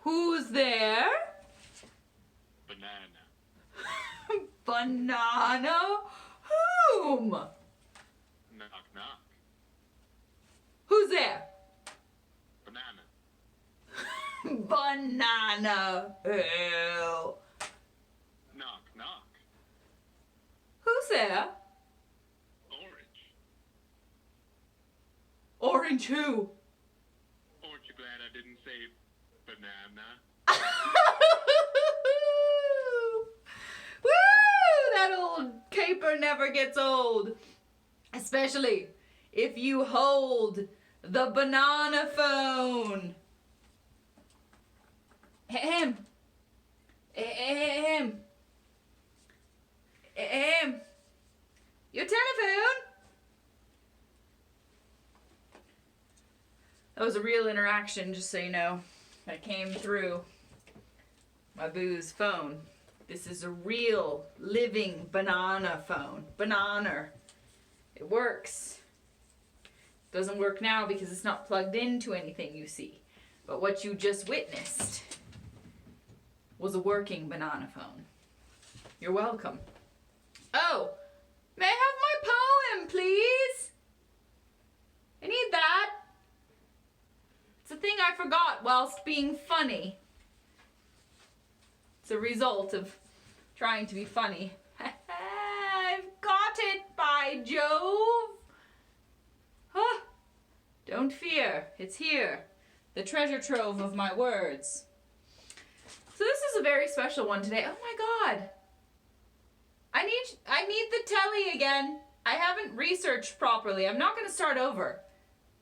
Who's there? Banana. Banana? Whom? Knock, knock. Who's there? Banana. Banana. Who? Knock, knock. Who's there? Orange. Orange who? Aren't you glad I didn't say banana? Woo! That old caper never gets old. Especially if you hold the banana phone. Ahem. Ahem. Ahem. Your telephone. That was a real interaction, just so you know. That came through my boo's phone. This is a real, living banana phone. Banana. It works. Doesn't work now because it's not plugged into anything, you see. But what you just witnessed was a working banana phone. You're welcome. Oh, may I have my poem, please? I need that. It's a thing I forgot whilst being funny. It's a result of trying to be funny. I've got it, by Jove. Huh. Don't fear, it's here. The treasure trove of my words. So this is a very special one today. Oh my God. I need the telly again. I haven't researched properly. I'm not going to start over.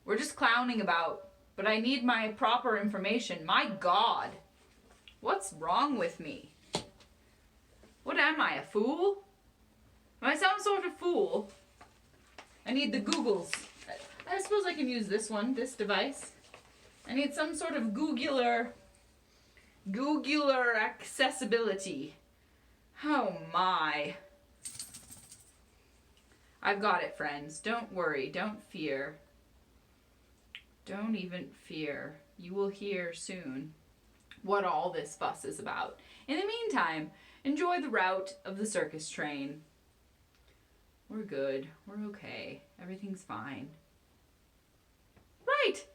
We're just clowning about. But I need my proper information. My God. What's wrong with me? What am I, a fool? Am I some sort of fool? I need the Googles. I suppose I can use this one, this device. I need some sort of Googler accessibility. Oh my. I've got it, friends. Don't worry. Don't fear. Don't even fear. You will hear soon what all this fuss is about. In the meantime, enjoy the route of the circus train. We're good. We're okay. Everything's fine. Right!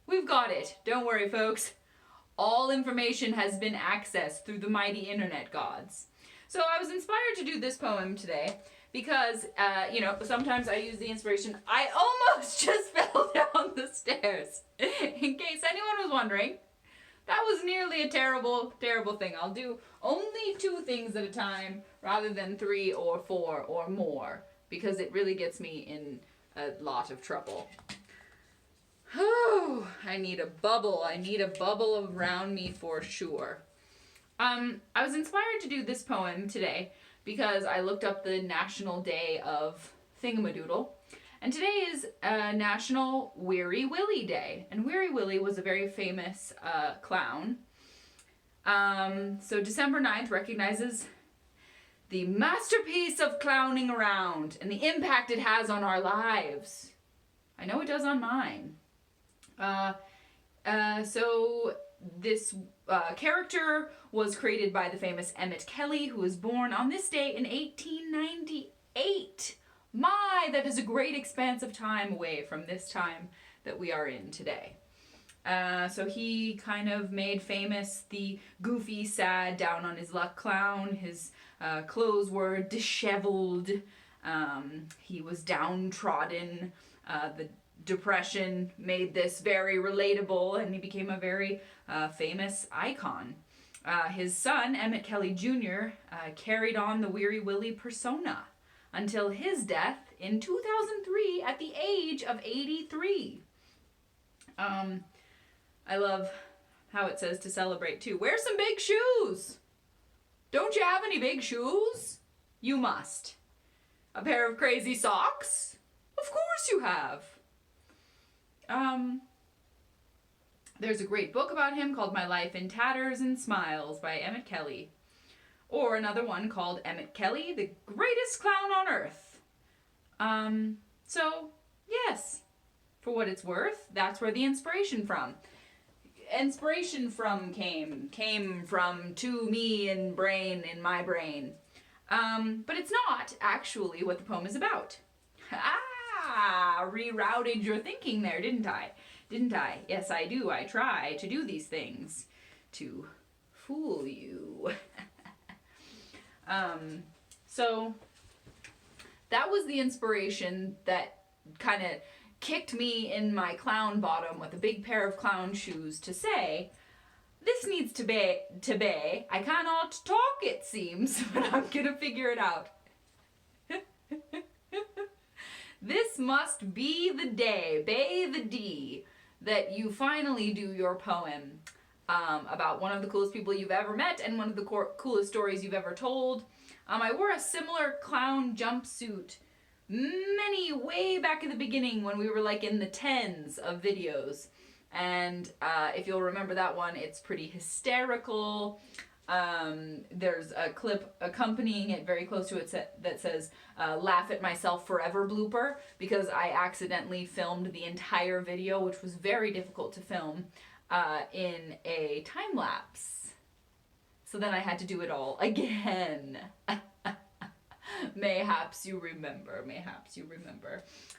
We've got it. Don't worry, folks. All information has been accessed through the mighty internet gods. So I was inspired to do this poem today because, sometimes I use the inspiration. I almost just fell down the stairs. In case anyone was wondering, that was nearly a terrible, terrible thing. I'll do only 2 things at a time rather than 3 or 4 or more because it really gets me in a lot of trouble. Oh, I need a bubble. I need a bubble around me for sure. I was inspired to do this poem today because I looked up the National Day of Thingamadoodle. And today is National Weary Willy Day. And Weary Willy was a very famous clown. So December 9th recognizes the masterpiece of clowning around and the impact it has on our lives. I know it does on mine. So this character was created by the famous Emmett Kelly, who was born on this day in 1898. My, that is a great expanse of time away from this time that we are in today. So he kind of made famous the goofy, sad, down on his luck clown. His clothes were disheveled. He was downtrodden. The Depression made this very relatable, and he became a very famous icon. His son, Emmett Kelly Jr., carried on the Weary Willy persona until his death in 2003 at the age of 83. I love how it says to celebrate too. Wear some big shoes! Don't you have any big shoes? You must. A pair of crazy socks? Of course you have. There's a great book about him called My Life in Tatters and Smiles by Emmett Kelly. Or another one called Emmett Kelly, the Greatest Clown on Earth. So, yes, for what it's worth, that's where the inspiration from. inspiration from came from to me in my brain. But it's not actually what the poem is about. Rerouted your thinking there, didn't I? Didn't I? Yes, I do. I try to do these things to fool you. So that was the inspiration that kind of kicked me in my clown bottom with a big pair of clown shoes to say, this needs to be. I cannot talk, it seems, but I'm gonna figure it out. This must be the day, the D, that you finally do your poem about one of the coolest people you've ever met and one of the coolest stories you've ever told. I wore a similar clown jumpsuit way back in the beginning when we were like in the tens of videos. And if you'll remember that one, it's pretty hysterical. There's a clip accompanying it very close to it that says, laugh at myself forever blooper, because I accidentally filmed the entire video, which was very difficult to film, in a time lapse. So then I had to do it all again. Mayhaps you remember.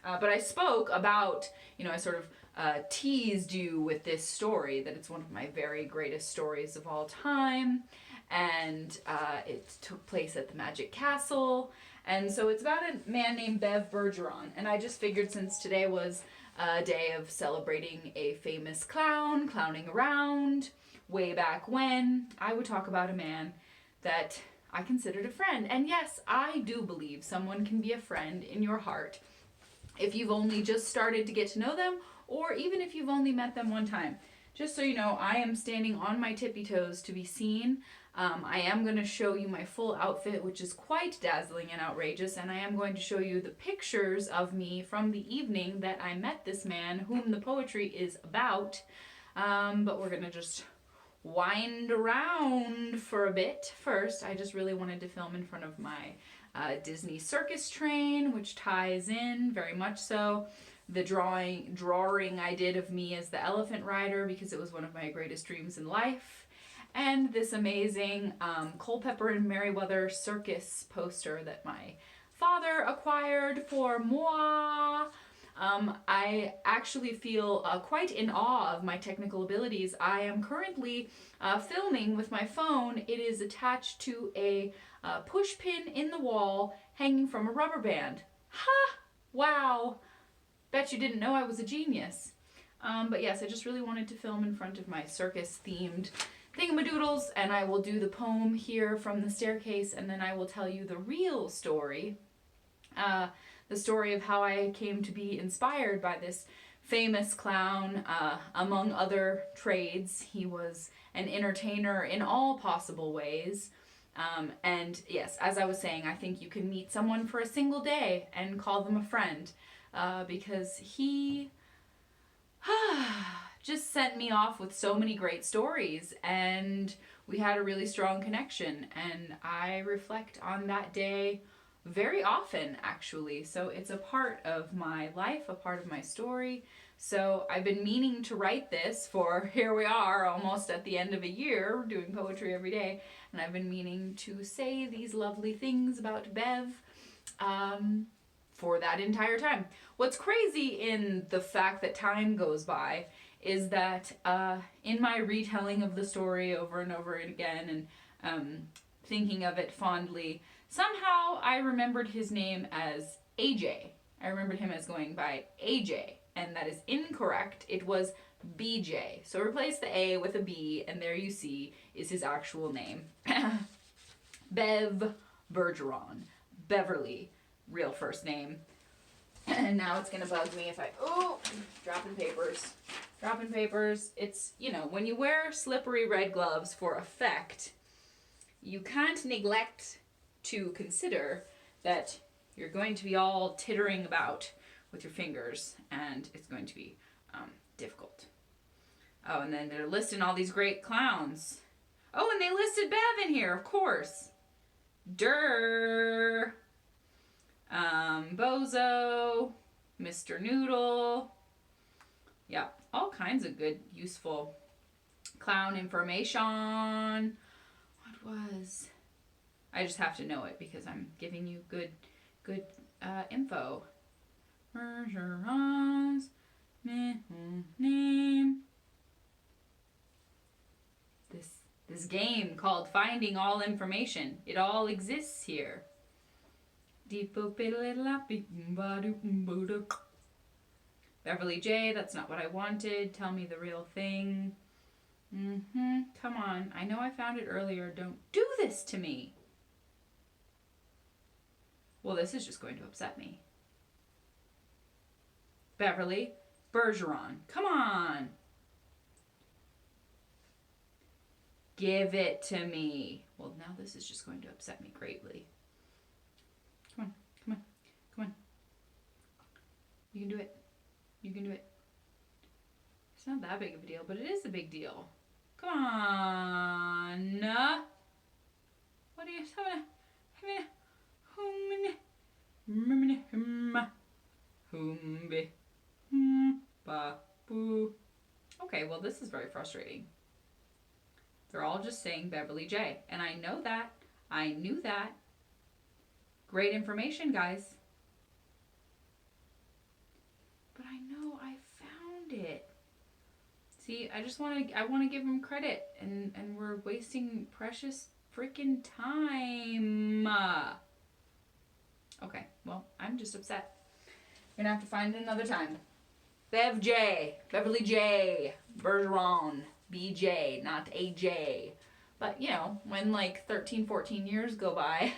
But I spoke about, I sort of teased you with this story, that it's one of my very greatest stories of all time, and it took place at the Magic Castle, and so it's about a man named Bev Bergeron, and I just figured since today was a day of celebrating a famous clown, clowning around, way back when, I would talk about a man that I considered a friend. And yes, I do believe someone can be a friend in your heart if you've only just started to get to know them, or even if you've only met them one time. Just so you know, I am standing on my tippy toes to be seen. I am going to show you my full outfit, which is quite dazzling and outrageous, and I am going to show you the pictures of me from the evening that I met this man, whom the poetry is about. But we're going to just wind around for a bit. First, I just really wanted to film in front of my Disney circus train, which ties in very much so. The drawing I did of me as the elephant rider, because it was one of my greatest dreams in life. And this amazing Culpeper and Merriweather circus poster that my father acquired for moi. I actually feel quite in awe of my technical abilities. I am currently filming with my phone. It is attached to a push pin in the wall hanging from a rubber band. Ha! Wow! Bet you didn't know I was a genius. But yes, I just really wanted to film in front of my circus-themed thingamadoodles, and I will do the poem here from the staircase, and then I will tell you the real story. The story of how I came to be inspired by this famous clown. Among other trades, he was an entertainer in all possible ways. And yes, as I was saying, I think you can meet someone for a single day and call them a friend, because he just sent me off with so many great stories, and we had a really strong connection, and I reflect on that day very often, actually. So it's a part of my life, a part of my story. So I've been meaning to write this for, here we are, almost at the end of a year, doing poetry every day, and I've been meaning to say these lovely things about Bev for that entire time. What's crazy in the fact that time goes by is that in my retelling of the story over and over again, and thinking of it fondly, somehow I remembered his name as AJ. I remembered him as going by AJ, and that is incorrect. It was BJ. So replace the A with a B, and there you see is his actual name. Bev Bergeron. Beverly, real first name. And now it's gonna bug me if I, dropping papers. It's, when you wear slippery red gloves for effect, you can't neglect to consider that you're going to be all tittering about with your fingers, and it's going to be difficult. Oh, and then they're listing all these great clowns. Oh, and they listed Bev in here, of course. Durr. Bozo. Mr. Noodle. Yeah, all kinds of good, useful Clown information. What was? I just have to know it because I'm giving you good info. Bergeron's name. This game called Finding All Information. It all exists here. Beverly J, that's not what I wanted. Tell me the real thing. Come on. I know I found it earlier. Don't do this to me. Well, this is just going to upset me. Beverly, Bergeron. Come on. Give it to me. Well, now this is just going to upset me greatly. Come on, come on, come on. You can do it. You can do it. It's not that big of a deal, but it is a big deal. Come on. What are you saying? Okay, well, this is very frustrating. They're all just saying Beverly J. And I know that. I knew that. Great information, guys. But I know I found it. See, I want to give them credit. And we're wasting precious freaking time. Okay, well, I'm just upset. You're gonna have to find it another time. Bev J. Beverly J. Bergeron. BJ, not AJ. But, you know, when like 13, 14 years go by,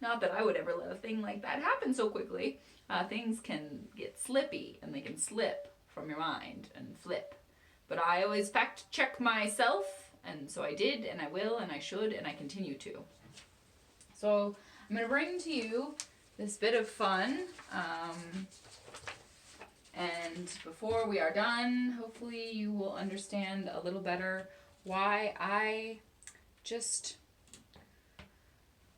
not that I would ever let a thing like that happen so quickly, things can get slippy and they can slip from your mind and flip. But I always fact check myself, and so I did, and I will, and I should, and I continue to. So I'm going to bring to you this bit of fun. And before we are done, hopefully you will understand a little better why I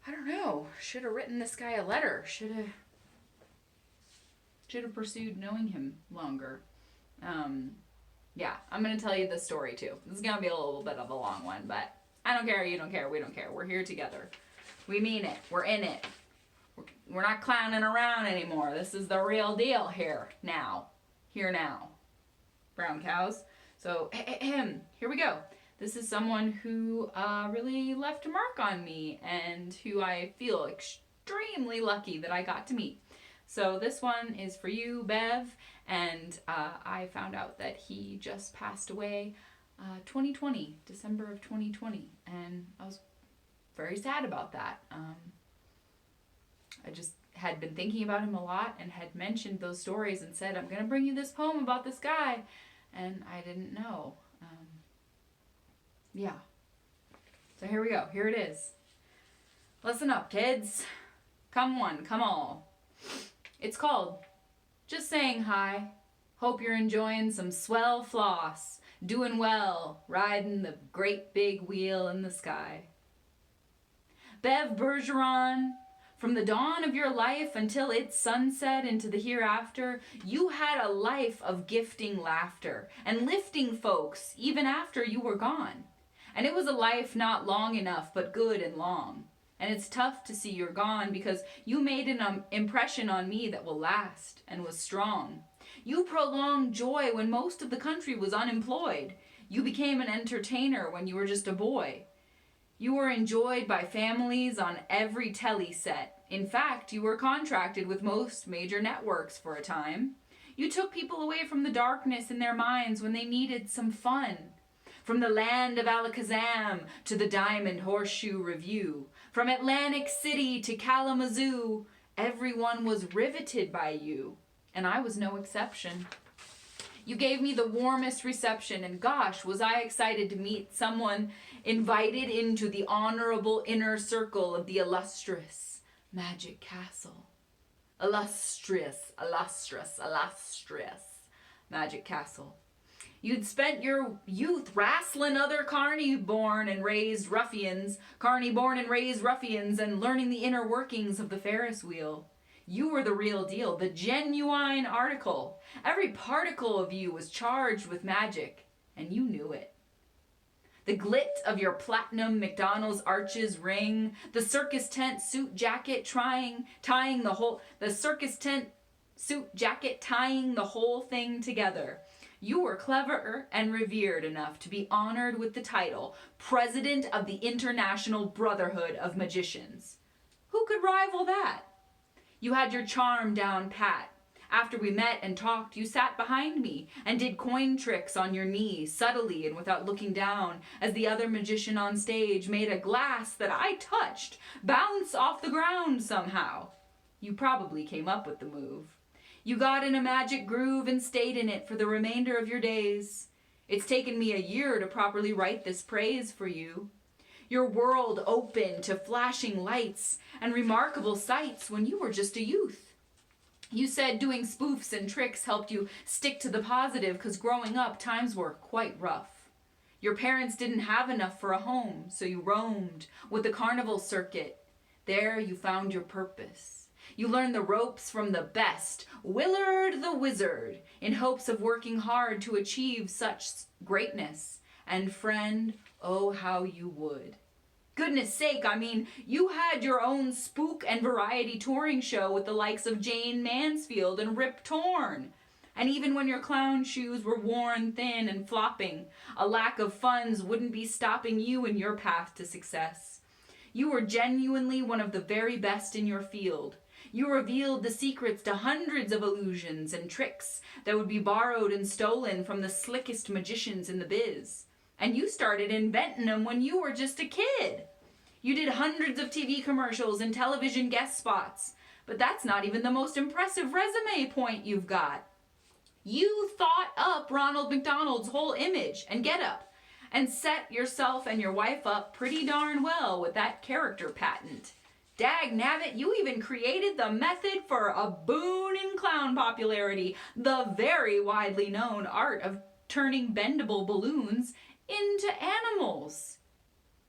don't know, should have written this guy a letter. Should have pursued knowing him longer. Yeah, I'm going to tell you the story too. This is going to be a little bit of a long one, but I don't care, you don't care, we don't care. We're here together. We mean it. We're in it. We're not clowning around anymore. This is the real deal here now. Here now. Brown cows. So, here we go. This is someone who really left a mark on me and who I feel extremely lucky that I got to meet. So this one is for you, Bev, and I found out that he just passed away 2020, December of 2020, and I was very sad about that. I just had been thinking about him a lot and had mentioned those stories and said, I'm going to bring you this poem about this guy, and I didn't know. Yeah. So here we go. Here it is. Listen up, kids. Come one, come all. It's called Just Saying Hi. Hope you're enjoying some swell floss. Doing well, riding the great big wheel in the sky. Bev Bergeron, from the dawn of your life until its sunset into the hereafter, you had a life of gifting laughter and lifting folks even after you were gone. And it was a life not long enough, but good and long. And it's tough to see you're gone because you made an impression on me that will last and was strong. You prolonged joy when most of the country was unemployed. You became an entertainer when you were just a boy. You were enjoyed by families on every telly set. In fact, you were contracted with most major networks for a time. You took people away from the darkness in their minds when they needed some fun. From the land of Alakazam to the Diamond Horseshoe Review, from Atlantic City to Kalamazoo, everyone was riveted by you, and I was no exception. You gave me the warmest reception, and gosh, was I excited to meet someone invited into the honorable inner circle of the illustrious Magic Castle. Illustrious Magic Castle. You'd spent your youth wrastling other carny-born and raised ruffians, and learning the inner workings of the Ferris wheel. You were the real deal, the genuine article. Every particle of you was charged with magic, and you knew it. The glit of your platinum McDonald's arches ring, the circus tent suit jacket tying the whole thing together. You were clever and revered enough to be honored with the title President of the International Brotherhood of Magicians. Who could rival that? You had your charm down pat. After we met and talked, you sat behind me and did coin tricks on your knees, subtly and without looking down, as the other magician on stage made a glass that I touched bounce off the ground somehow. You probably came up with the move. You got in a magic groove and stayed in it for the remainder of your days. It's taken me a year to properly write this praise for you. Your world opened to flashing lights and remarkable sights when you were just a youth. You said doing spoofs and tricks helped you stick to the positive because growing up, times were quite rough. Your parents didn't have enough for a home, so you roamed with the carnival circuit. There you found your purpose. You learned the ropes from the best, Willard the Wizard, in hopes of working hard to achieve such greatness. And friend, oh how you would. Goodness sake, you had your own spook and variety touring show with the likes of Jane Mansfield and Rip Torn. And even when your clown shoes were worn thin and flopping, a lack of funds wouldn't be stopping you in your path to success. You were genuinely one of the very best in your field. You revealed the secrets to hundreds of illusions and tricks that would be borrowed and stolen from the slickest magicians in the biz. And you started inventing them when you were just a kid. You did hundreds of TV commercials and television guest spots. But that's not even the most impressive resume point you've got. You thought up Ronald McDonald's whole image and getup, and set yourself and your wife up pretty darn well with that character patent. Dag nabbit, you even created the method for a boon in clown popularity, the very widely known art of turning bendable balloons into animals.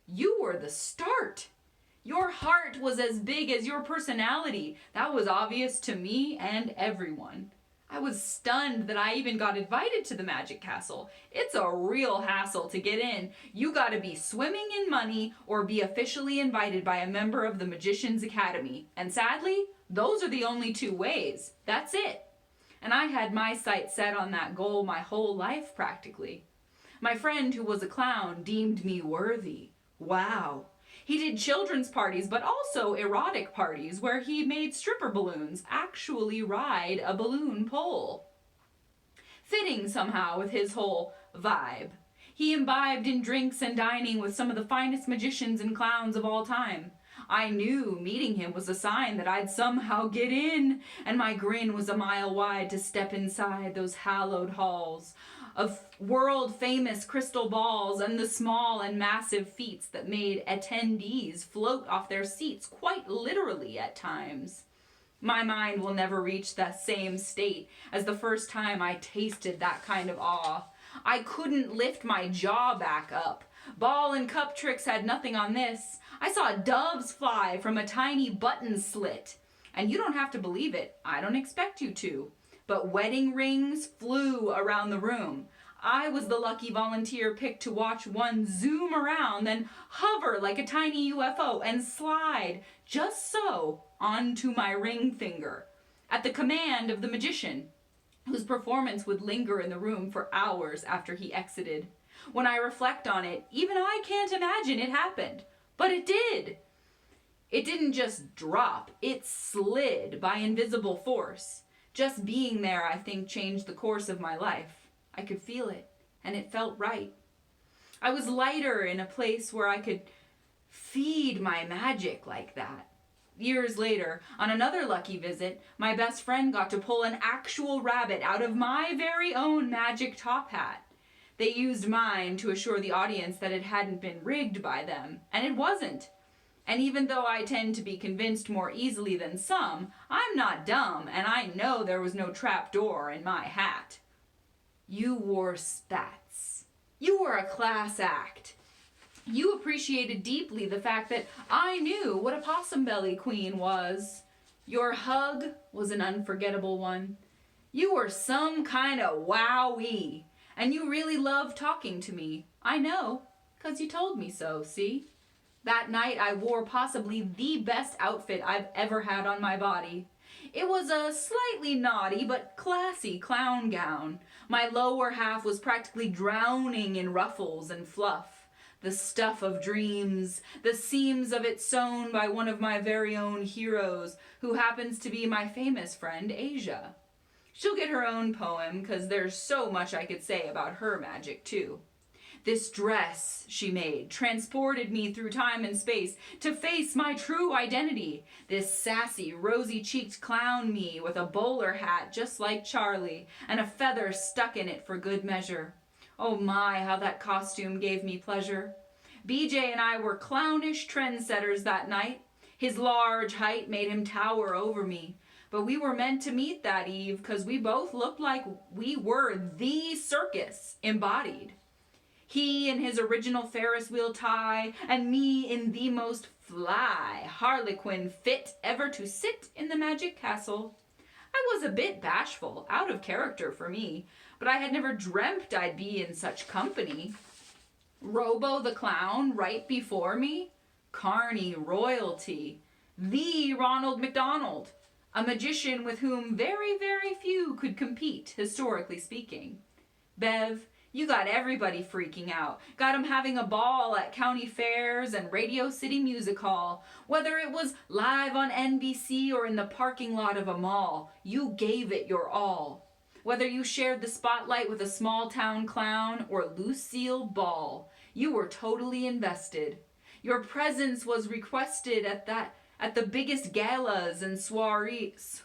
You were the start. Your heart was as big as your personality. That was obvious to me and everyone. I was stunned that I even got invited to the Magic Castle. It's a real hassle to get in. You gotta be swimming in money or be officially invited by a member of the Magician's Academy. And sadly, those are the only two ways. That's it. And I had my sights set on that goal my whole life practically. My friend who was a clown deemed me worthy. Wow. He did children's parties, but also erotic parties where he made stripper balloons actually ride a balloon pole. Fitting somehow with his whole vibe. He imbibed in drinks and dining with some of the finest magicians and clowns of all time. I knew meeting him was a sign that I'd somehow get in, and my grin was a mile wide to step inside those hallowed halls of world-famous crystal balls and the small and massive feats that made attendees float off their seats quite literally at times. My mind will never reach the same state as the first time I tasted that kind of awe. I couldn't lift my jaw back up. Ball and cup tricks had nothing on this. I saw doves fly from a tiny button slit. And you don't have to believe it. I don't expect you to. But wedding rings flew around the room. I was the lucky volunteer picked to watch one zoom around, then hover like a tiny UFO and slide, just so, onto my ring finger, at the command of the magician, whose performance would linger in the room for hours after he exited. When I reflect on it, even I can't imagine it happened. But it did. It didn't just drop, it slid by invisible force. Just being there, I think, changed the course of my life. I could feel it, and it felt right. I was lighter in a place where I could feed my magic like that. Years later, on another lucky visit, my best friend got to pull an actual rabbit out of my very own magic top hat. They used mine to assure the audience that it hadn't been rigged by them, and it wasn't. And even though I tend to be convinced more easily than some, I'm not dumb, and I know there was no trap door in my hat. You wore spats. You were a class act. You appreciated deeply the fact that I knew what a possum belly queen was. Your hug was an unforgettable one. You were some kind of wowee, and you really loved talking to me. I know, 'cause you told me so, see? That night I wore possibly the best outfit I've ever had on my body. It was a slightly naughty but classy clown gown. My lower half was practically drowning in ruffles and fluff. The stuff of dreams, the seams of it sewn by one of my very own heroes, who happens to be my famous friend Asia. She'll get her own poem, 'cause there's so much I could say about her magic, too. This dress she made transported me through time and space to face my true identity. This sassy, rosy-cheeked clown me with a bowler hat just like Charlie and a feather stuck in it for good measure. Oh my, how that costume gave me pleasure. BJ and I were clownish trendsetters that night. His large height made him tower over me. But we were meant to meet that eve, 'cause we both looked like we were the circus embodied. He in his original Ferris wheel tie, and me in the most fly harlequin fit ever to sit in the magic castle. I was a bit bashful, out of character for me, but I had never dreamt I'd be in such company. Robo the clown right before me, Carney royalty, the Ronald McDonald, a magician with whom very, very few could compete, historically speaking. Bev, you got everybody freaking out. Got 'em having a ball at county fairs and Radio City Music Hall. Whether it was live on NBC or in the parking lot of a mall, you gave it your all. Whether you shared the spotlight with a small town clown or Lucille Ball, you were totally invested. Your presence was requested at the biggest galas and soirees.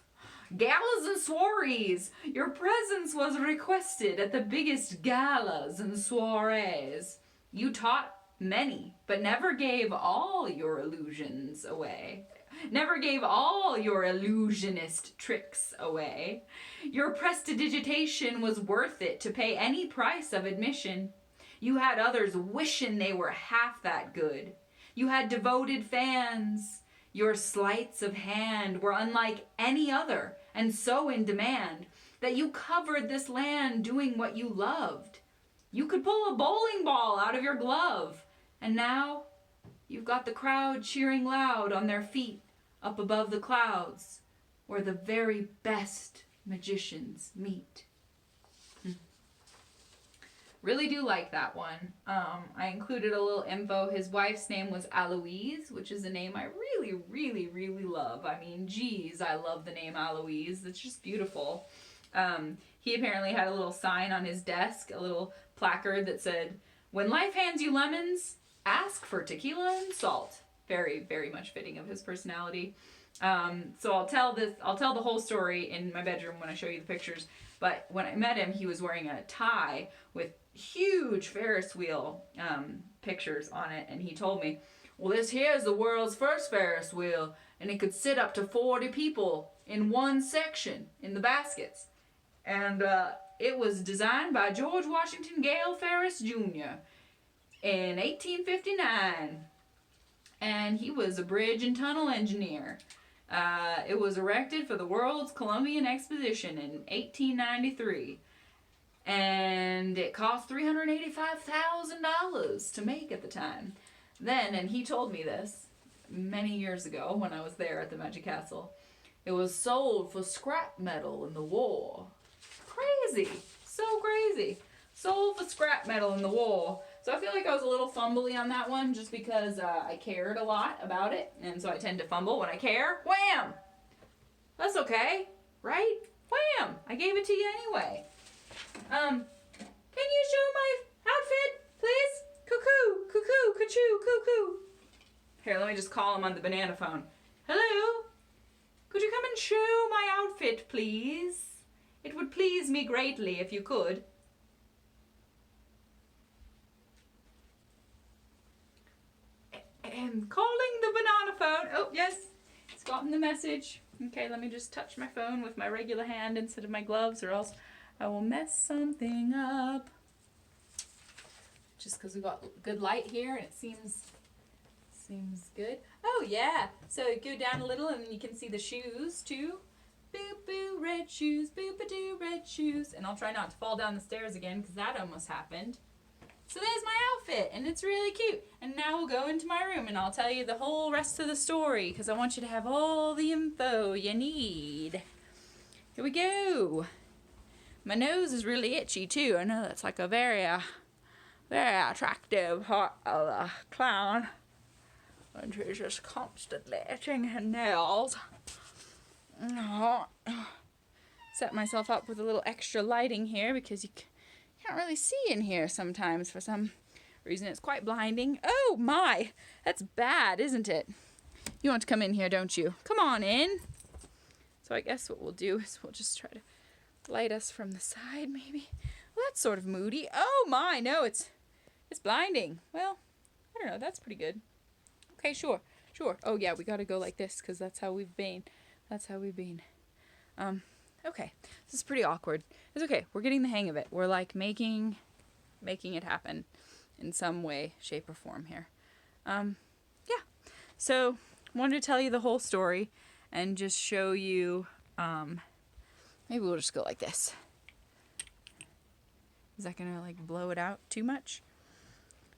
Galas and soirees! Your presence was requested at the biggest galas and soirees. You taught many, but never gave all your illusions away. Never gave all your illusionist tricks away. Your prestidigitation was worth it to pay any price of admission. You had others wishing they were half that good. You had devoted fans. Your sleights of hand were unlike any other, and so in demand that you covered this land doing what you loved. You could pull a bowling ball out of your glove, and now you've got the crowd cheering loud on their feet up above the clouds, where the very best magicians meet. Really do like that one. I included a little info. His wife's name was Aloise, which is a name I really, really, really love. I mean, geez, I love the name Aloise. It's just beautiful. He apparently had a little sign on his desk, a little placard that said, "When life hands you lemons, ask for tequila and salt." Very, very much fitting of his personality. So I'll tell the whole story in my bedroom when I show you the pictures. But when I met him, he was wearing a tie with huge Ferris wheel pictures on it, and he told me, "Well, this here is the world's first Ferris wheel, and it could sit up to 40 people in one section in the baskets. And it was designed by George Washington Gale Ferris Jr. in 1859, and he was a bridge and tunnel engineer. It was erected for the World's Columbian Exposition in 1893. And it cost $385,000 to make at the time. Then, and he told me this many years ago when I was there at the Magic Castle, it was sold for scrap metal in the war. Crazy. So crazy. Sold for scrap metal in the war. So I feel like I was a little fumbly on that one just because I cared a lot about it. And so I tend to fumble when I care. Wham! That's okay, right? Wham! I gave it to you anyway. Can you show my outfit, please? Cuckoo, cuckoo, cuckoo, cuckoo. Here, let me just call him on the banana phone. Hello? Could you come and show my outfit, please? It would please me greatly if you could. Calling the banana phone. Oh, yes. It's gotten the message. Okay, let me just touch my phone with my regular hand instead of my gloves, or else I will mess something up. Just because we've got good light here, and it seems Seems good. Oh, yeah. So you go down a little and you can see the shoes, too. Boo-boo, red shoes. Boo-ba-doo, red shoes. And I'll try not to fall down the stairs again because that almost happened. So there's my outfit, and it's really cute. And now we'll go into my room, and I'll tell you the whole rest of the story because I want you to have all the info you need. Here we go. My nose is really itchy, too. I know that's like a very attractive part of a clown. And she's just constantly itching her nails. Set myself up with a little extra lighting here because you can't really see in here sometimes for some reason. It's quite blinding. Oh my, that's bad, isn't it? You want to come in here, don't you? Come on in. So I guess what we'll do is we'll just try to light us from the side, maybe. Well, that's sort of moody. Oh my, no, it's blinding. Well, I don't know, that's pretty good. Okay, sure. Oh yeah, we gotta go like this because that's how we've been. Okay, this is pretty awkward. It's okay, we're getting the hang of it. We're like making it happen in some way, shape, or form here. Yeah, so wanted to tell you the whole story and just show you, maybe we'll just go like this. Is that gonna like blow it out too much?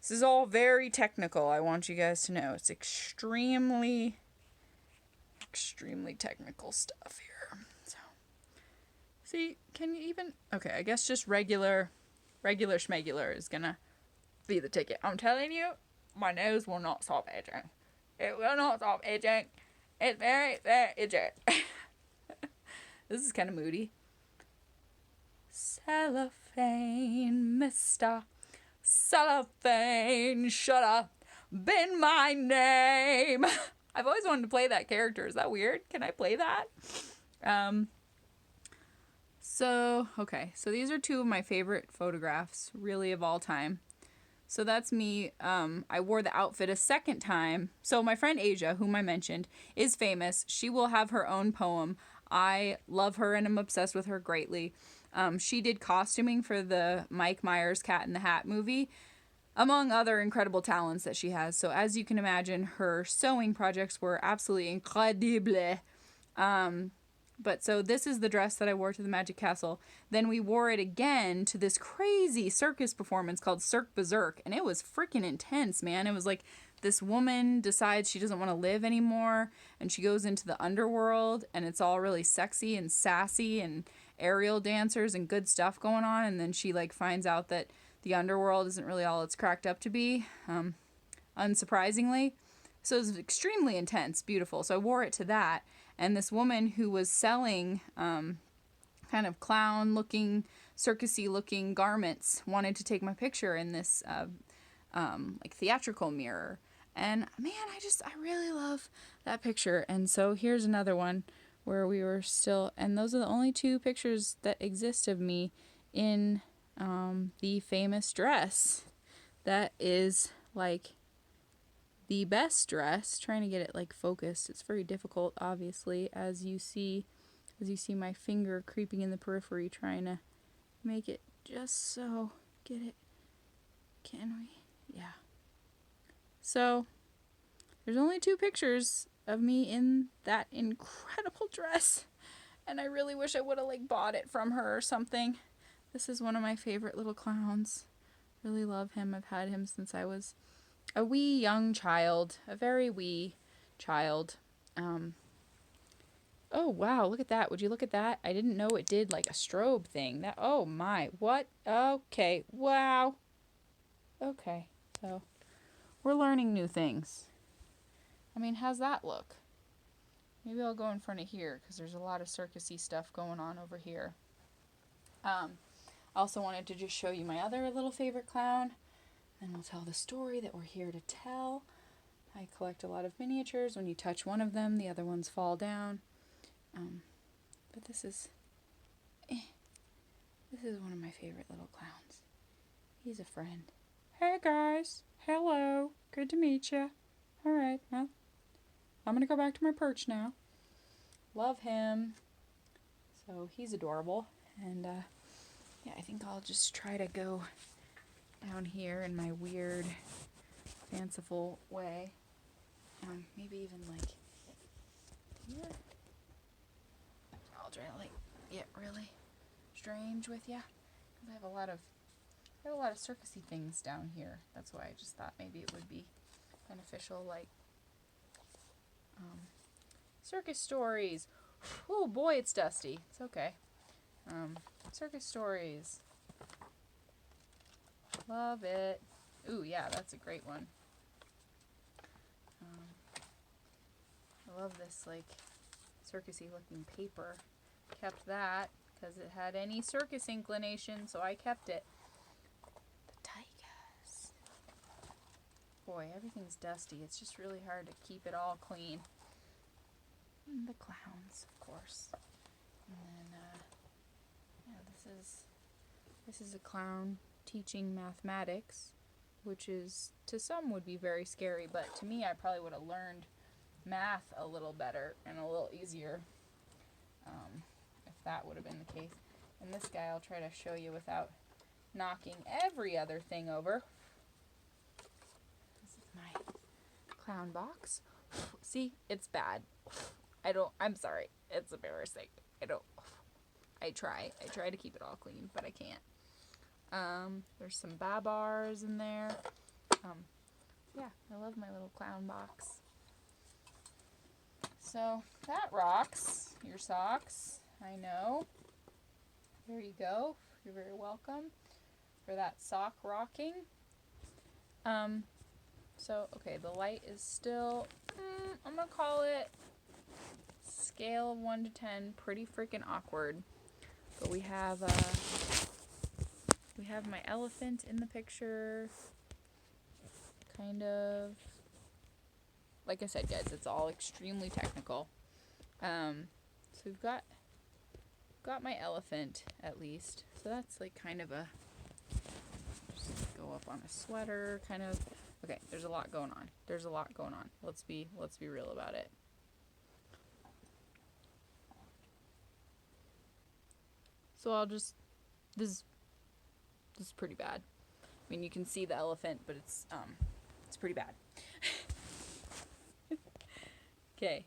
This is all very technical, I want you guys to know. It's extremely technical stuff here. So, see, can you even... Okay, I guess just regular schmegular is gonna be the ticket. I'm telling you, my nose will not stop itching. It will not stop itching. It's very itchy. This is kind of moody. Cellophane, Mr. Cellophane, should have been my name. I've always wanted to play that character. Is that weird? Can I play that? So these are two of my favorite photographs, really, of all time. So that's me. I wore the outfit a second time. So my friend Asia, whom I mentioned, is famous. She will have her own poem. I love her and am obsessed with her greatly. She did costuming for the Mike Myers Cat in the Hat movie, among other incredible talents that she has. So as you can imagine, her sewing projects were absolutely incredible. But so this is the dress that I wore to the Magic Castle. Then we wore it again to this crazy circus performance called Cirque Berserk. And it was freaking intense, man. It was like this woman decides she doesn't want to live anymore. And she goes into the underworld. And it's all really sexy and sassy and aerial dancers and good stuff going on. And then she like finds out that the underworld isn't really all it's cracked up to be. Unsurprisingly. So it was extremely intense, beautiful. So I wore it to that. And this woman who was selling kind of clown-looking, circusy-looking garments wanted to take my picture in this like theatrical mirror. And man, I really love that picture. And so here's another one where we were still, and those are the only two pictures that exist of me in the famous dress. That is like the best dress. Trying to get it like focused. It's very difficult, obviously, as you see my finger creeping in the periphery, trying to make it just so. Get it? Can we? Yeah. So there's only two pictures of me in that incredible dress, and I really wish I would have like bought it from her or something. This is one of my favorite little clowns. Really love him. I've had him since I was a wee young child, a very wee child. Oh wow, look at that. Would you look at that? I didn't know it did like a strobe thing. That, oh my, what? Okay, wow. Okay, so we're learning new things. I mean, how's that look? Maybe I'll go in front of here because there's a lot of circusy stuff going on over here. I also wanted to just show you my other little favorite clown. Then we'll tell the story that we're here to tell. I collect a lot of miniatures. When you touch one of them, the other ones fall down. But this is one of my favorite little clowns. He's a friend. Hey guys, hello, good to meet you. All right, well, I'm gonna go back to my perch now. Love him. So he's adorable, and yeah, I think I'll just try to go down here in my weird, fanciful way. Maybe even like here. I'll try to like get really strange with ya, because I have a lot of circusy things down here. That's why I just thought maybe it would be beneficial, like circus stories. Oh boy, it's dusty. It's okay. Circus stories. Love it. Ooh, yeah, that's a great one. I love this, like, circusy looking paper. Kept that because it had any circus inclination, so I kept it. The tigers. Boy, everything's dusty. It's just really hard to keep it all clean. And the clowns, of course. And then, yeah, this is a clown teaching mathematics, which is, to some, would be very scary, but to me, I probably would have learned math a little better and a little easier if that would have been the case. And this guy I'll try to show you without knocking every other thing over. This is my clown box. See, it's bad. I'm sorry. It's embarrassing. I try to keep it all clean, but I can't. There's some babars in there. Yeah, I love my little clown box. So, that rocks your socks, I know. There you go. You're very welcome for that sock rocking. So, okay, the light is still, I'm gonna call it scale of 1 to 10, pretty freaking awkward. But we have my elephant in the picture, kind of. Like I said, guys, it's all extremely technical. So we've got my elephant, at least. So that's like kind of a, just go up on a sweater, kind of. Okay, there's a lot going on. Let's be real about it. So I'll just, this is pretty bad. I mean, you can see the elephant, but it's pretty bad. Okay,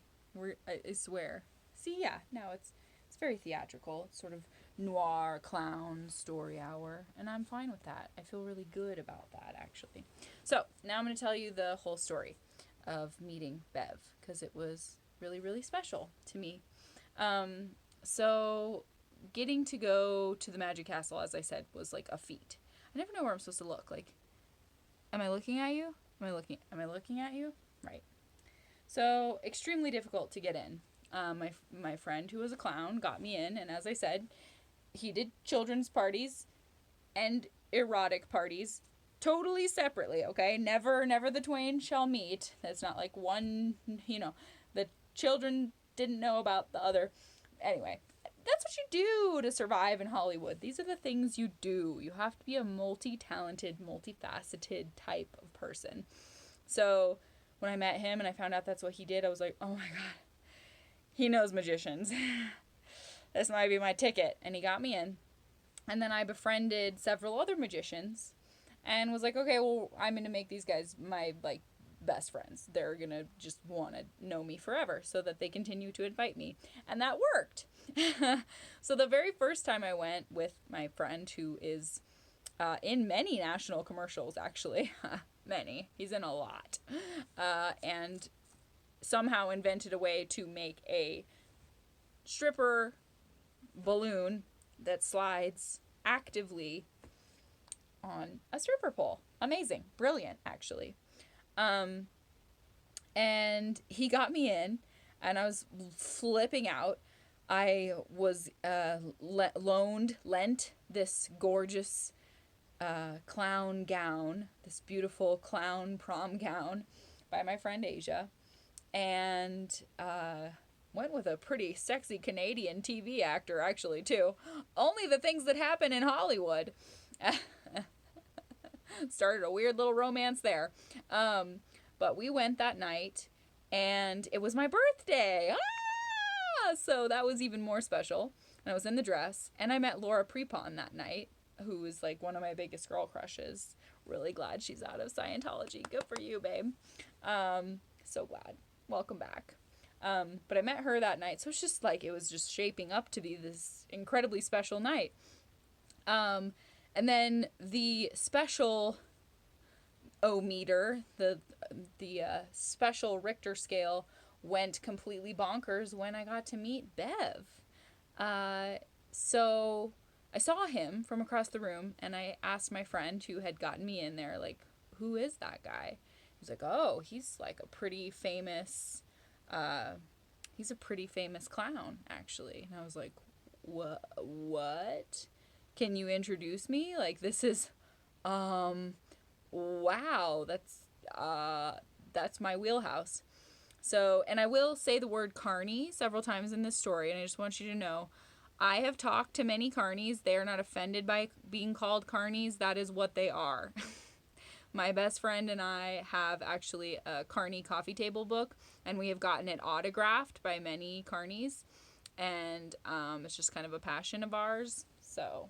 I swear. See, yeah, no, it's very theatrical. It's sort of noir, clown, story hour, and I'm fine with that. I feel really good about that, actually. So, now I'm going to tell you the whole story of meeting Bev, because it was really, really special to me. So, getting to go to the Magic Castle, as I said, was like a feat. I never know where I'm supposed to look. Like, am I looking at you? Am I looking at you? Right. So, extremely difficult to get in. My friend, who was a clown, got me in, and as I said, he did children's parties and erotic parties totally separately, okay? Never the twain shall meet. That's not like one, the children didn't know about the other. Anyway, that's what you do to survive in Hollywood. These are the things you do. You have to be a multi-talented, multifaceted type of person. So, when I met him and I found out that's what he did, I was like, oh my God, he knows magicians. This might be my ticket. And he got me in. And then I befriended several other magicians and was like, okay, well, I'm going to make these guys my, like, best friends. They're going to just want to know me forever so that they continue to invite me. And that worked. So the very first time I went with my friend, who is in many national commercials, actually, many, he's in a lot, and somehow invented a way to make a stripper balloon that slides actively on a stripper pole. Amazing. Brilliant, actually. And he got me in, and I was flipping out. I was lent this gorgeous clown gown, this beautiful clown prom gown by my friend Asia, and went with a pretty sexy Canadian TV actor, actually, too. Only the things that happen in Hollywood. Started a weird little romance there. But we went that night, and it was my birthday. So that was even more special. And I was in the dress, and I met Laura Prepon that night, who is like one of my biggest girl crushes. Really glad she's out of Scientology. Good for you, babe. So glad. Welcome back. But I met her that night, so it's just like it was just shaping up to be this incredibly special night. And then the special O-meter, the special Richter scale, went completely bonkers when I got to meet Bev. So I saw him from across the room, and I asked my friend who had gotten me in there, like, who is that guy? He was like, oh, he's like a pretty famous, he's a pretty famous clown, actually. And I was like, what? Can you introduce me? Like, this is, wow, that's my wheelhouse. So, and I will say the word carny several times in this story, and I just want you to know, I have talked to many carnies. They are not offended by being called carnies. That is what they are. My best friend and I have actually a carny coffee table book, and we have gotten it autographed by many carnies, and it's just kind of a passion of ours, so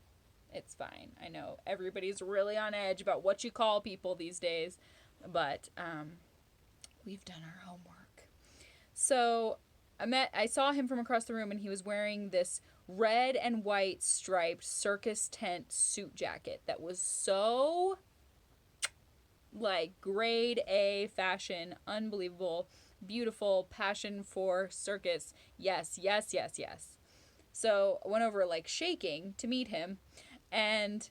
it's fine. I know everybody's really on edge about what you call people these days, but we've done our homework. So I saw him from across the room, and he was wearing this red and white striped circus tent suit jacket that was so like grade A fashion, unbelievable, beautiful, passion for circus. Yes, yes, yes, yes. So I went over like shaking to meet him, and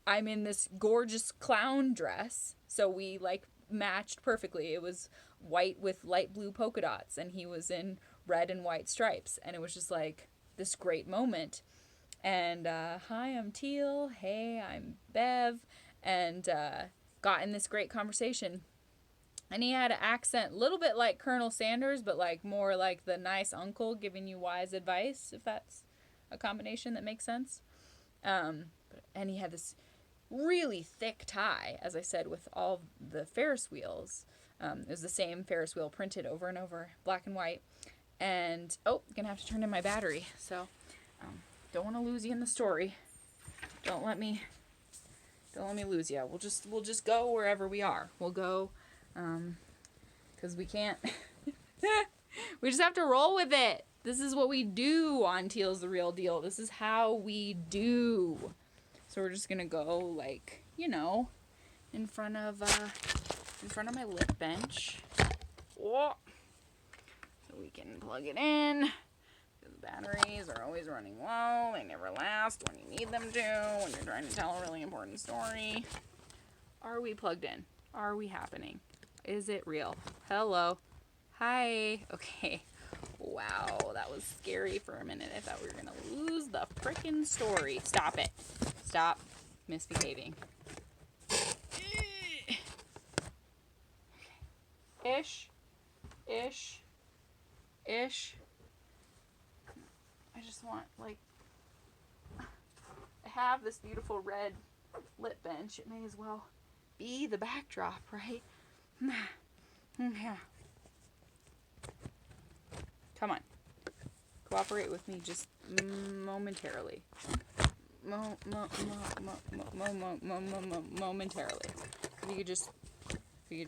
I'm in this gorgeous clown dress. So we like matched perfectly. It was white with light blue polka dots, and he was in red and white stripes, and it was just like this great moment. And hi, I'm Teal. Hey, I'm Bev. And got in this great conversation. And he had an accent a little bit like Colonel Sanders, but like more like the nice uncle giving you wise advice, if that's a combination that makes sense. And he had this really thick tie, as I said, with all the Ferris wheels. It was the same Ferris wheel printed over and over, black and white. And, gonna have to turn in my battery. So, don't want to lose you in the story. Don't let me lose you. We'll just go wherever we are. We'll go, because we can't. We just have to roll with it. This is what we do on Teal's The Real Deal. This is how we do. So we're just gonna go like, in front of my lip bench. Oh. So we can plug it in. The batteries are always running low. They never last when you need them to, when you're trying to tell a really important story. Are we plugged in? Are we happening? Is it real? Hello. Hi. Okay. Wow, that was scary for a minute. I thought we were going to lose the frickin' story. Stop it. Stop misbehaving. Ish. I just want, I have this beautiful red lip bench. It may as well be the backdrop, right? Yeah. Come on. Cooperate with me just momentarily. Momentarily. If you could just... Okay.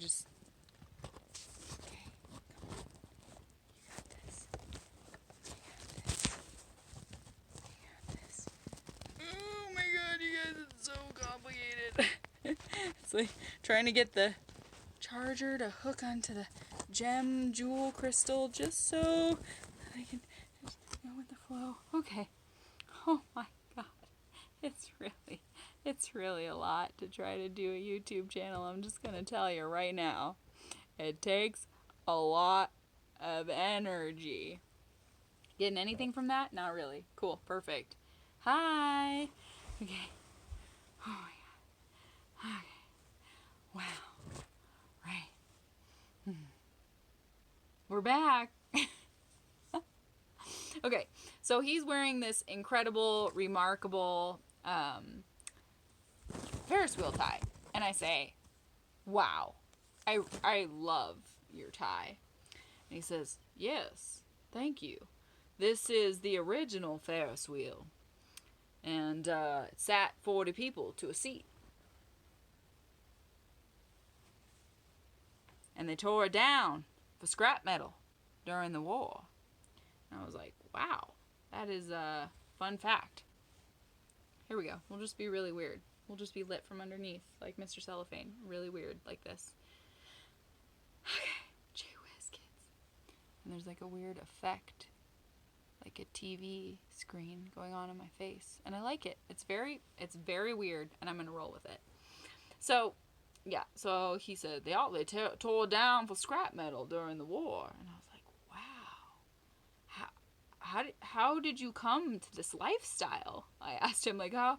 It's like trying to get the charger to hook onto the gem jewel crystal just so I can go with the flow. Okay. Oh my god. It's really a lot to try to do a YouTube channel. I'm just going to tell you right now. It takes a lot of energy. Getting anything from that? Not really. Cool. Perfect. Hi. Okay. Oh my god. Okay. Wow. Right. We're back. Okay. So he's wearing this incredible, remarkable Ferris wheel tie. And I say, wow. I love your tie. And he says, yes, thank you. This is the original Ferris wheel. And it sat 40 people to a seat. And they tore it down for scrap metal during the war. And I was like, wow, that is a fun fact. Here we go. We'll just be really weird. We'll just be lit from underneath, like Mr. Cellophane. Really weird, like this. Okay, gee whiz, kids. And there's like a weird effect, like a TV screen going on in my face. And I like it. It's very weird, and I'm going to roll with it. So, yeah, so he said, they tore down for scrap metal during the war. And I was like, wow. How did you come to this lifestyle? I asked him, like, how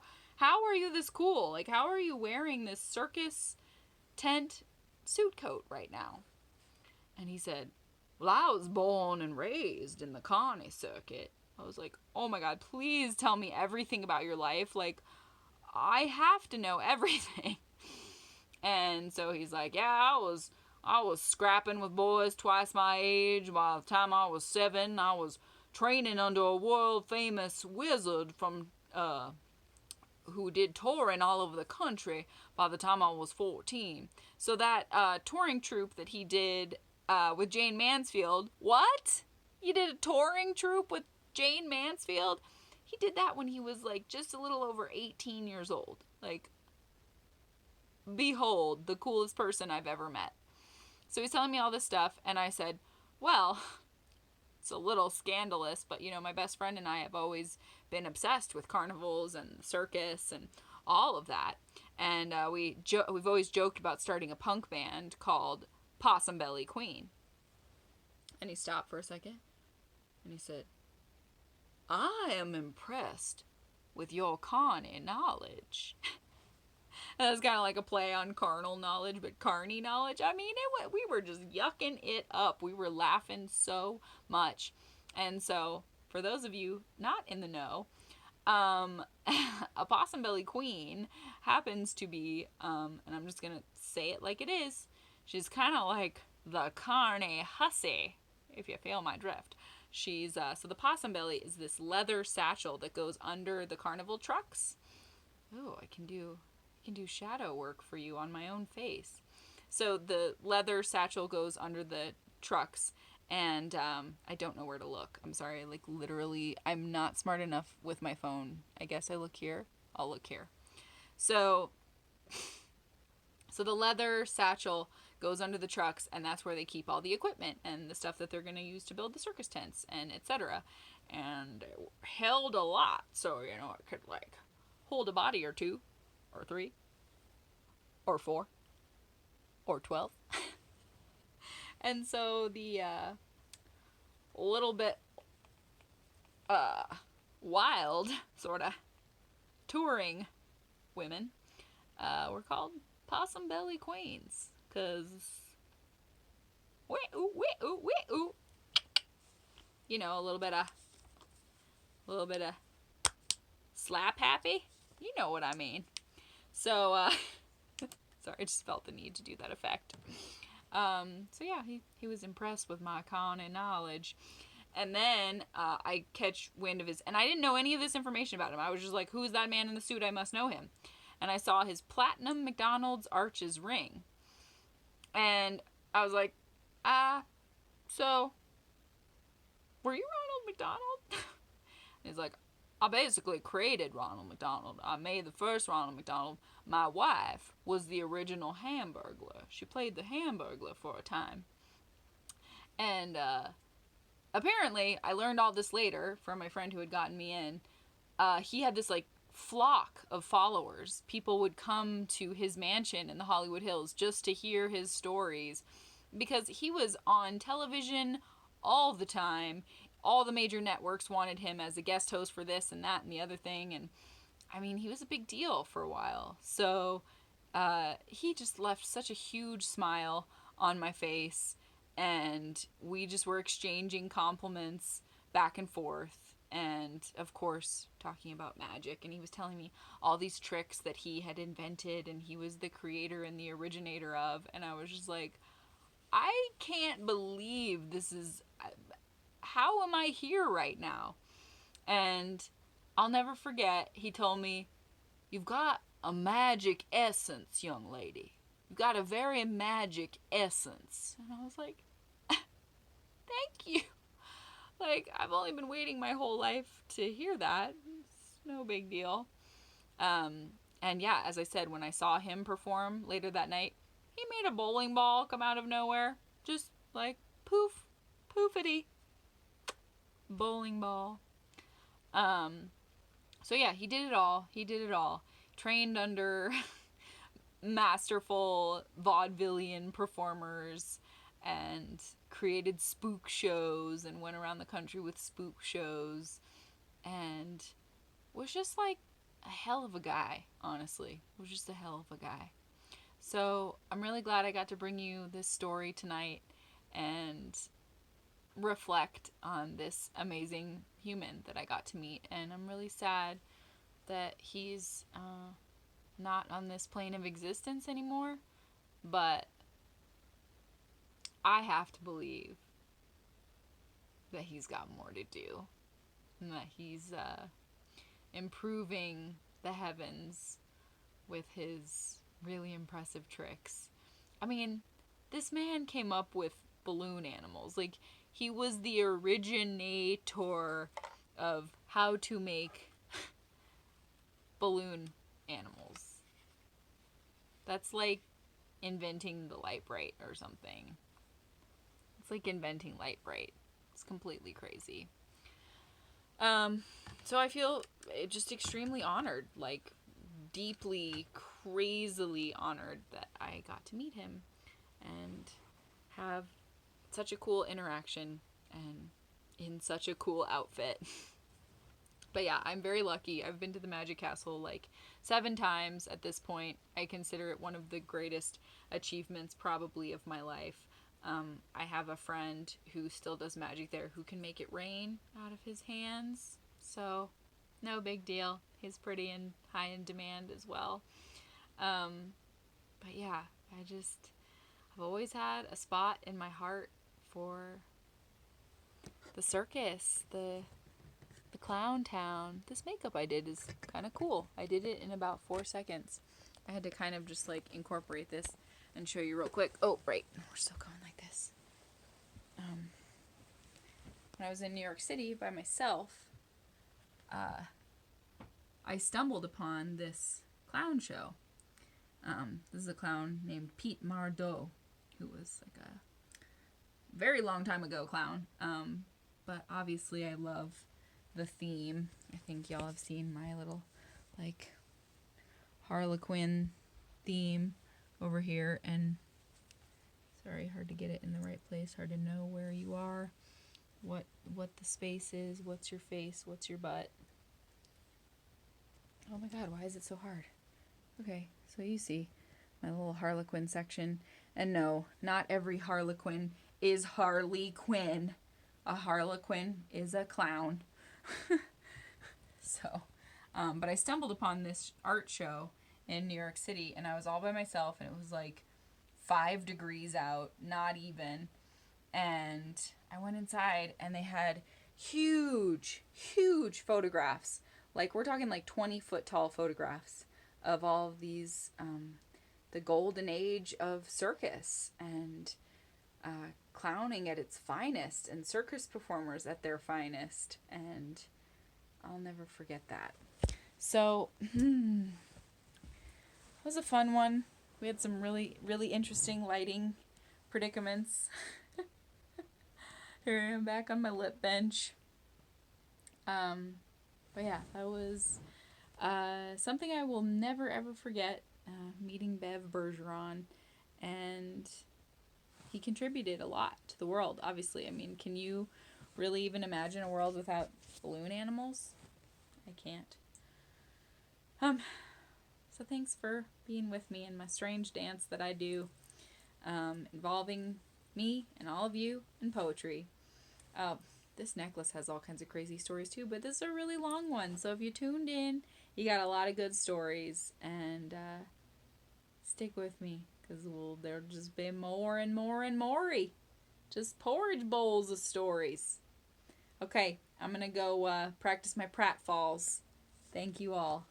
are you this cool? Like, how are you wearing this circus tent suit coat right now? And he said, well, I was born and raised in the carny circuit. I was like, oh my God, please tell me everything about your life. Like, I have to know everything. And so he's like, yeah, I was scrapping with boys twice my age. By the time I was 7, I was training under a world famous wizard from who did touring all over the country by the time I was 14. So that touring troupe that he did with Jane Mansfield. What? You did a touring troupe with Jane Mansfield? He did that when he was like just a little over 18 years old. Like, behold, the coolest person I've ever met. So he's telling me all this stuff, and I said, well, it's a little scandalous, but, you know, my best friend and I have always been obsessed with carnivals and circus and all of that. And we've always joked about starting a punk band called Possum Belly Queen. And he stopped for a second, and he said, I am impressed with your carny knowledge. And that's kind of like a play on carnal knowledge, but carny knowledge. I mean, we were just yucking it up. We were laughing so much. And so, for those of you not in the know, a Possum Belly Queen happens to be, and I'm just going to say it like it is, she's kind of like the carny hussy, if you feel my drift. She's, so the Possum Belly is this leather satchel that goes under the carnival trucks. Oh, I can do shadow work for you on my own face. So the leather satchel goes under the trucks, and I don't know where to look. I'm sorry, like literally, I'm not smart enough with my phone. I guess I look here. I'll look here. So the leather satchel goes under the trucks, and that's where they keep all the equipment and the stuff that they're going to use to build the circus tents and etc. And it held a lot, so you know, it could like hold a body or 2 or 3 or 4 or 12. And so the little bit wild sort of touring women were called Possum Belly Queens, because you know, a little bit of slap happy, you know what I mean. So sorry, I just felt the need to do that effect. So yeah, he was impressed with my carny knowledge. And then I catch wind of his, and I didn't know any of this information about him. I was just like, who's that man in the suit? I must know him. And I saw his platinum McDonald's Arches ring. And I was like, so, were you Ronald McDonald? And he's like, I basically created Ronald McDonald. I made the first Ronald McDonald. My wife was the original Hamburglar. She played the Hamburglar for a time. And apparently, I learned all this later from my friend who had gotten me in. He had this like flock of followers. People would come to his mansion in the Hollywood Hills just to hear his stories, because he was on television all the time. All the major networks wanted him as a guest host for this and that and the other thing. And I mean, he was a big deal for a while. So he just left such a huge smile on my face. And we just were exchanging compliments back and forth. And of course, talking about magic. And he was telling me all these tricks that he had invented and he was the creator and the originator of. And I was just like, I can't believe this is... How am I here right now? And I'll never forget, he told me, you've got a magic essence, young lady. You've got a very magic essence. And I was like, Thank you. Like, I've only been waiting my whole life to hear that. It's no big deal. And yeah, as I said, when I saw him perform later that night, he made a bowling ball come out of nowhere. Just like poof, poofity. Bowling ball. So yeah, he did it all. He did it all. Trained under masterful vaudevillian performers and created spook shows and went around the country with spook shows and was just like a hell of a guy, honestly. Was just a hell of a guy. So I'm really glad I got to bring you this story tonight and reflect on this amazing human that I got to meet. And I'm really sad that he's not on this plane of existence anymore. But I have to believe that he's got more to do. And that he's improving the heavens with his really impressive tricks. I mean, this man came up with balloon animals. Like, he was the originator of how to make balloon animals. That's like inventing the light bright or something. It's like inventing light bright. It's completely crazy. So I feel just extremely honored, like deeply, crazily honored that I got to meet him and have such a cool interaction and in such a cool outfit. But yeah, I'm very lucky. I've been to the Magic Castle like 7 times at this point. I consider it one of the greatest achievements probably of my life. I have a friend who still does magic there who can make it rain out of his hands. So, no big deal. He's pretty and high in demand as well. But yeah, I've always had a spot in my heart for the circus, the clown town. This makeup I did is kind of cool. I did it in about 4 seconds. I had to kind of just like incorporate this and show you real quick. Oh, right. We're still going like this. When I was in New York City by myself, I stumbled upon this clown show. This is a clown named Pete Mardot, who was like a very long time ago clown. But obviously I love the theme. I think y'all have seen my little like Harlequin theme over here, and sorry, hard to get it in the right place, hard to know where you are, what the space is, what's your face, what's your butt. Oh my god, why is it so hard? Okay, so you see my little Harlequin section. And no, not every Harlequin is Harley Quinn. A Harlequin is a clown. So, but I stumbled upon this art show in New York City, and I was all by myself, and it was like 5 degrees out, not even. And I went inside, and they had huge photographs. Like, we're talking like 20-foot tall photographs of all of these, the golden age of circus and clowning at its finest and circus performers at their finest. And I'll never forget that. So, it was a fun one. We had some really, really interesting lighting predicaments. Here I am back on my lip bench. But yeah, that was something I will never ever forget, meeting Bev Bergeron, and he contributed a lot to the world, obviously. I mean, can you really even imagine a world without balloon animals? I can't. So thanks for being with me in my strange dance that I do, involving me and all of you in poetry. This necklace has all kinds of crazy stories too, but this is a really long one. So if you tuned in, you got a lot of good stories, and stick with me, because there'll just be more and more and more-y. Just porridge bowls of stories. Okay, I'm gonna go practice my pratfalls. Thank you all.